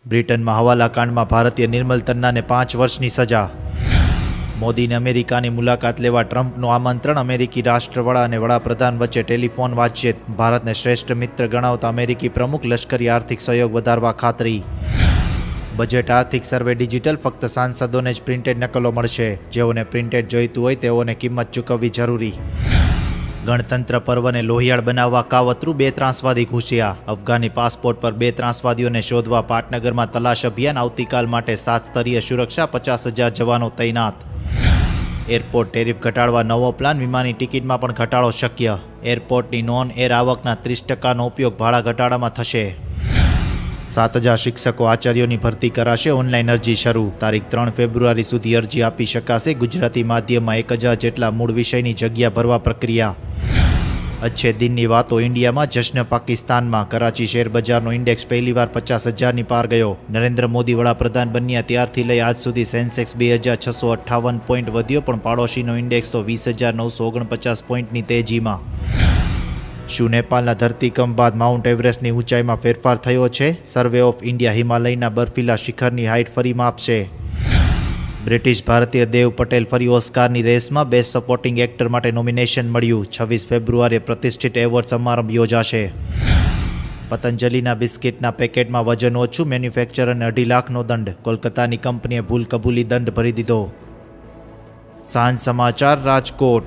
બ્રિટનમાં હવાલાકાંડમાં ભારતીય નિર્મલ તન્નાને 5 વર્ષની સજા. મોદીને અમેરિકાની મુલાકાત લેવા ટ્રમ્પનું આમંત્રણ. અમેરિકી રાષ્ટ્રવડા અને વડાપ્રધાન વચ્ચે ટેલિફોન વાતચીત. ભારતને શ્રેષ્ઠ મિત્ર ગણાવતા અમેરિકી પ્રમુખ. લશ્કરી આર્થિક સહયોગ વધારવા ખાતરી. બજેટ આર્થિક સર્વે ડિજિટલ. ફક્ત સાંસદોને જ પ્રિન્ટેડ નકલો મળશે. જેઓને પ્રિન્ટેડ જોઈતું હોય તેઓને કિંમત ચૂકવવી જરૂરી. ગણતંત્ર પર્વને લોહિયાળ બનાવવા કાવતરું. 2 ત્રાસવાદી ઘૂસ્યા. અફઘાની પાસપોર્ટ પર 2 ત્રાસવાદીઓને શોધવા પાટનગરમાં તલાશ અભિયાન. આવતીકાલ માટે 7 સ્તરીય સુરક્ષા. 50,000 જવાનો તૈનાત. એરપોર્ટ ટેરિફ ઘટાડવા નવો પ્લાન. વિમાનની ટિકિટમાં પણ ઘટાડો શક્ય. એરપોર્ટની નોન એર આવકના 30%નો ઉપયોગ ભાડા ઘટાડામાં થશે. 7,000 શિક્ષકો આચાર્યોની ભરતી કરાશે. ઓનલાઈન અરજી શરૂ. તારીખ 3 ફેબ્રુઆરી સુધી અરજી આપી શકાશે. ગુજરાતી માધ્યમમાં 1,000 જેટલા મૂળ વિષયની જગ્યા ભરવા પ્રક્રિયા. અચ્છે દિનની વાતો ઇન્ડિયામાં. જશ્ન પાકિસ્તાનમાં. કરાચી શેર બજારનો ઇન્ડેક્સ પહેલીવાર 50,000ની પાર ગયો. નરેન્દ્ર મોદી વડાપ્રધાન બન્યા ત્યારથી લઈ આજ સુધી સેન્સેક્સ 2,658 પોઈન્ટ વધ્યો, પણ પાડોશીનો ઇન્ડેક્સ તો 20,949 પોઈન્ટની તેજીમાં. શું નેપાળના ધરતીકંપ બાદ માઉન્ટ એવરેસ્ટની ઊંચાઈમાં ફેરફાર થયો છે? સર્વે ઓફ ઇન્ડિયા હિમાલયના બર્ફીલા શિખરની હાઇટ ફરી માપશે. બ્રિટિશ ભારતીય દેવ પટેલ ફરી ઓસ્કારની રેસમાં. બેસ્ટ સપોર્ટિંગ એક્ટર માટે નોમિનેશન મળ્યું. 26 ફેબ્રુઆરીએ પ્રતિષ્ઠિત એવોર્ડ સમારંભ યોજાશે. પતંજલિના બિસ્કિટના પેકેટમાં વજન ઓછું. મેન્યુફેક્ચરરને 2.5 લાખનો દંડ. કોલકાતાની કંપનીએ ભૂલ કબૂલી દંડ ભરી દીધો. સાંજ સમાચાર રાજકોટ.